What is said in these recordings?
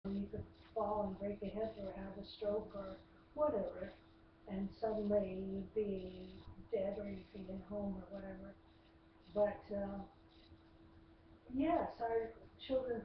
You could fall and break your head or have a stroke or whatever, and suddenly you'd be dead or you'd be in home or whatever. But yes, our children,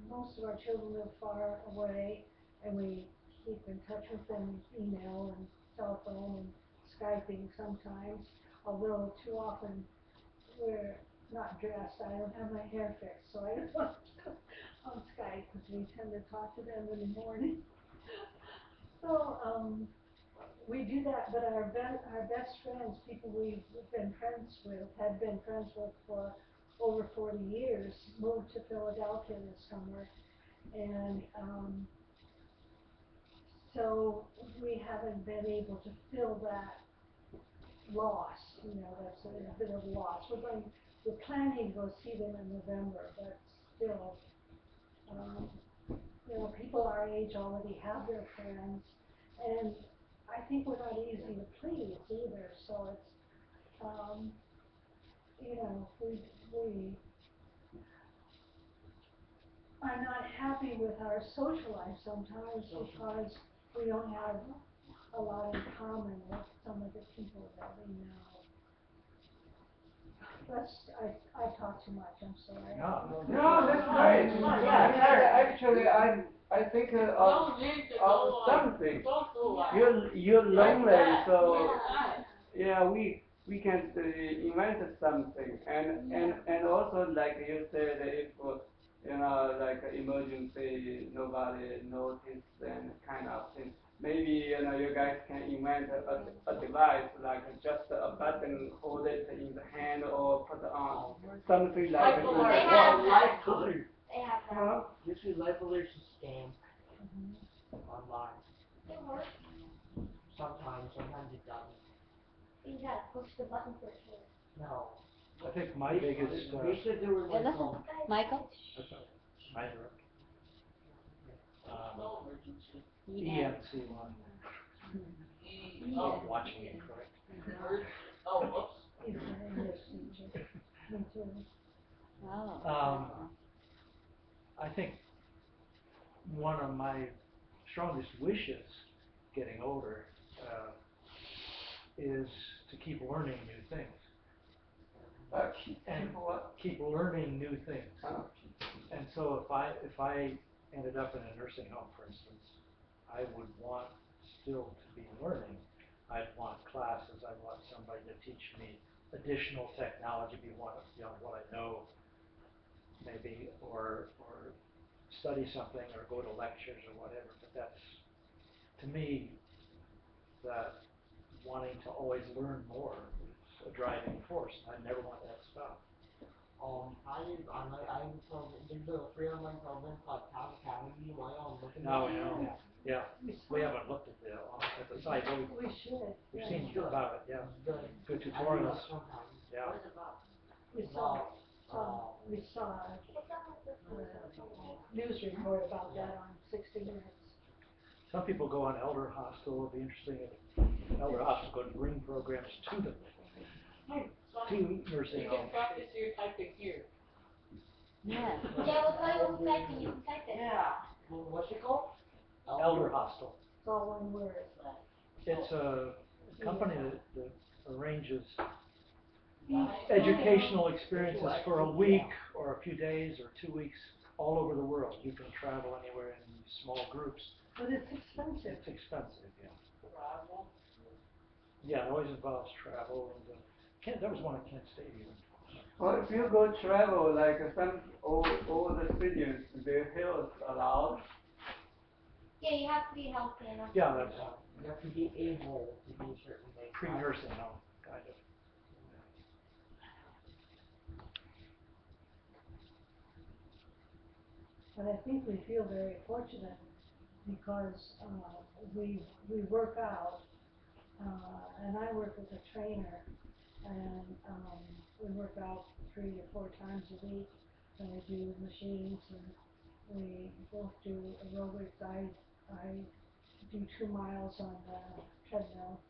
most of our children live far away, and we keep in touch with them, email and telephone and Skyping sometimes, although too often we're not dressed. I don't have my hair fixed, so I don't want to on Skype because we tend to talk to them in the morning. So we do that, but our best friends, people we've been friends with, had been friends with for over 40 years, moved to Philadelphia this summer, and so we haven't been able to fill that loss. You know, that's a bit of loss. We're planning to go see them in November, but still, um, you know, people our age already have their friends, and I think we're not easy to please either. So it's, um, you know, we are not happy with our social life sometimes because we don't have a lot in common with some of the people that we know. I talk too much. I'm sorry. No, no, that's great. Actually, I think of something. You're lonely, so yeah, we can invent something, and also like you said, if like emergency, nobody notice and kind of thing. Maybe you guys can invent a device like just a button, hold it in the hand or put on something like in the wall. They have that. You see life alerts scam online. It works. Sometimes it doesn't. You gotta push the button for sure. No. I think my biggest. They said there were like Michael? I interrupt. EMC one. Oh, watching it correct. Oh, whoops. Oh. I think one of my strongest wishes, getting older, is to keep learning new things. Keep learning new things. And so if I ended up in a nursing home, for instance, I would want still to be learning. I'd want classes. I'd want somebody to teach me additional technology beyond what I know, maybe, or study something or go to lectures or whatever. But that's, to me, that wanting to always learn more is a driving force. I never want that to stop. There's a free online program called Khan Academy. Why I'm looking Now at we know. Yeah. We haven't looked at the site. We should. We've seen about it. Yeah. Good I do that tutorials. sometimes. Yeah. What is it about? We saw a news report about that on 60 Minutes. Some people go on Elder Hostel. It'll be interesting if Elder Hostel go to bring programs to them. To nursing You homes. can practice your typing here. Yeah. Yeah, we'll tell you what we're typing. You can type it. Yeah. Well, what's it called? Elder Hostel. It's all one word. It's a company that arranges educational experiences for a week or a few days or 2 weeks all over the world. You can travel anywhere in small groups. But it's expensive. It's expensive, yeah. Yeah, it always involves travel. And there was one at Kent State even. Well, if you go travel, like some all the students, their health allowed. Yeah, you have to be healthy enough. Yeah, that's You have to be able to do certain things. pre-nursing home, kind of. But I think we feel very fortunate because we work out, and I work with a trainer, and we work out 3 to 4 times a week, and we do machines, and we both do aerobics. I do 2 miles on the treadmill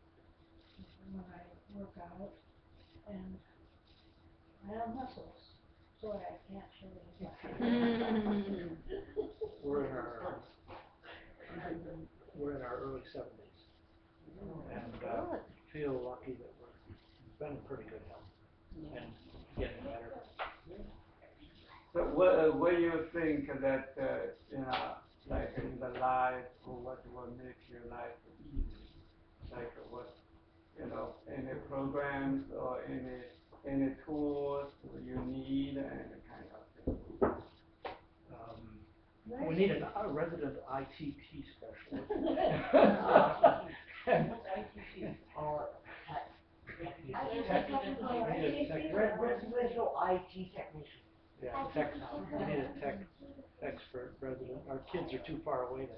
when I work out, and I have muscles. Boy, I can't show you. We're in our early 70s, and feel lucky that we're been in pretty good health and getting better. So what do you think that like in the life, or what will make your life easy? Like what, any programs or any tools you need and kind of thing. We need a resident ITT specialist. Or residential IT technician. Yeah, we need a tech expert resident. Our kids are too far away to,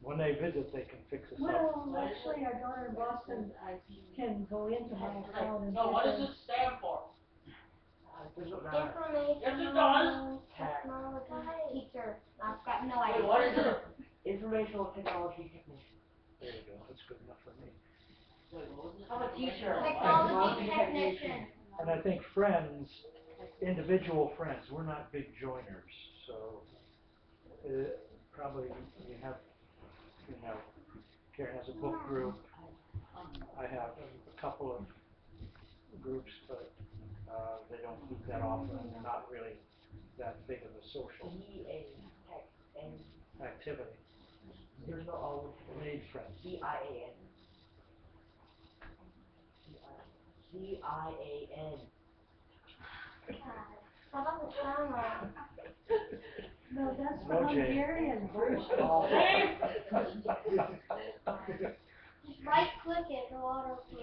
when they visit, they can fix us up. Well, actually, our daughter in Boston can go into my account and. No, what does it stand for? Information technology teacher. I've got no idea. Wait, what is it? Informational technology technician. There you go, that's good enough for me. I'm a teacher. Technology technician. And I think friends, individual friends, we're not big joiners, so probably we have, Karen has a book group. I have a couple of groups, but they don't meet that often, and they're not really that big of a social activity. There's no O. We need friends. CIAN. CIAN. How about the camera? No, that's No, the Jane. Hungarian version. Just right click it, go auto play.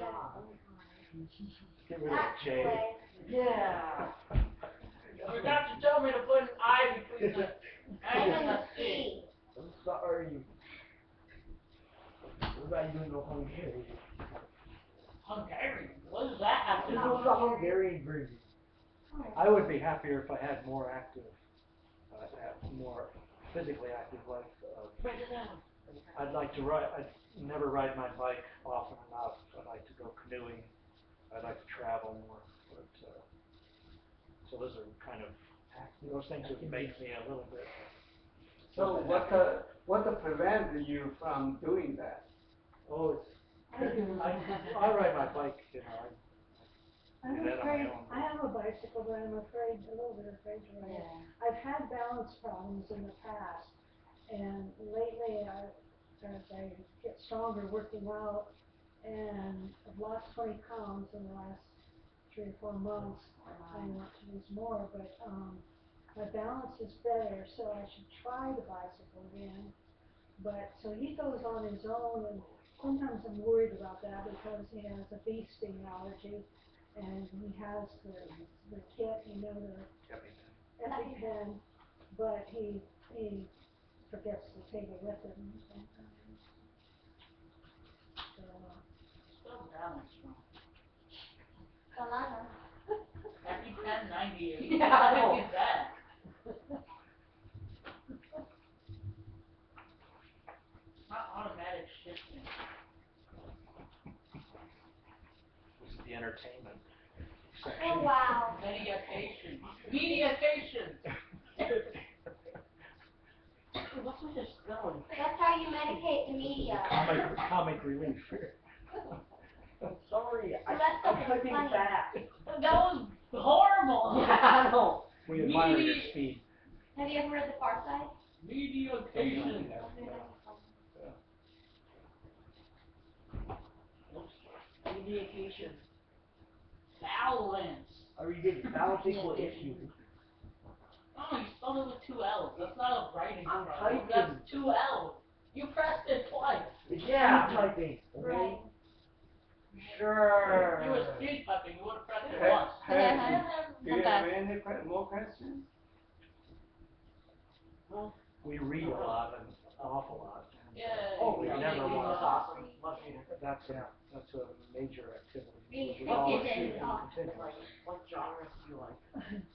Get rid of Back J. play. Yeah. You forgot to tell me to put an I between the And then the C. I'm sorry. What about you know Hungarian? Hungarian? What does that have to This do was with the Hungarian version. I would be happier if I had more active, more physically active life. I'd like to ride. I never ride my bike often enough. I'd like to go canoeing. I'd like to travel more. But so those are kind of those things would make me a little bit. So what prevents you from doing that? Oh, I ride my bike. I'm do that on my afraid, own. I have a bicycle, but I'm afraid, a little bit afraid to ride it. I've had balance problems in the past, and lately, as I get stronger working out, and I've lost 20 pounds in the last 3 or 4 months. I want to lose more, but my balance is better, so I should try the bicycle again. But, so he goes on his own, and sometimes I'm worried about that because he has a bee sting allergy. And he has the kit, the EpiPen, but he forgets to take it with him sometimes. So, Spell balance wrong. Salada. Happy 1098. Yeah, I know. What is that? Not automatic shifting. This is the entertainment Oh section. wow. Mediation. Mediation. What's with this spelling? That's how you medicate the media. Comic relief. I'm sorry, Well, I'm that's typing funny. fast. That was horrible. Yeah, I know. We admire your speed. Have you ever read The Far Side? Mediation. Mediation. Balance. I redid it. Balance equal issue. Oh, you spelled it with 2 L's. That's not a writing I'm problem. typing. That's 2 L's. You pressed it twice. Yeah, I'm typing. Right. Sure. You were speed typing. You would have pressed it Hey, once. do you have any more questions? We read a lot, an awful lot. And, Yeah. Oh, we yeah. never want That's to. awesome. Love you. That's a major activity. Reading We always fiction should is awesome. continue. What genres do you like?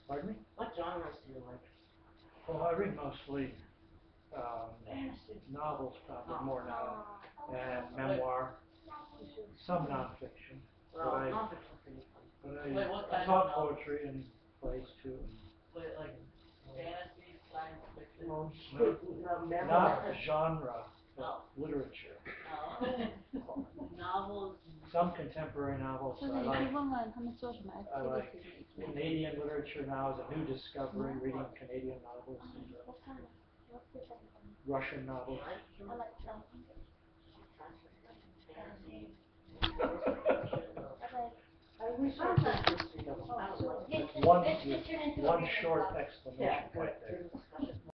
Pardon me? What genres do you like? Well, I read mostly novels, probably more now, and memoir, some nonfiction. Well, But nonfiction pretty fun. But Wait, what I kind taught of novel? poetry and plays too. Wait, like fantasy, science fiction? Oh, shoot, not memory. Not genre, but Oh. literature. Oh. Novels. Some contemporary novels, 或者 I 你可以 like, 问问他们做什么 I like activity。 Canadian literature now is a new discovery, reading Canadian novels, What kind of, what's the thing? Russian novels. I like some. I wish I could, oh, so, One, This just turned into a one reading short club. exclamation point.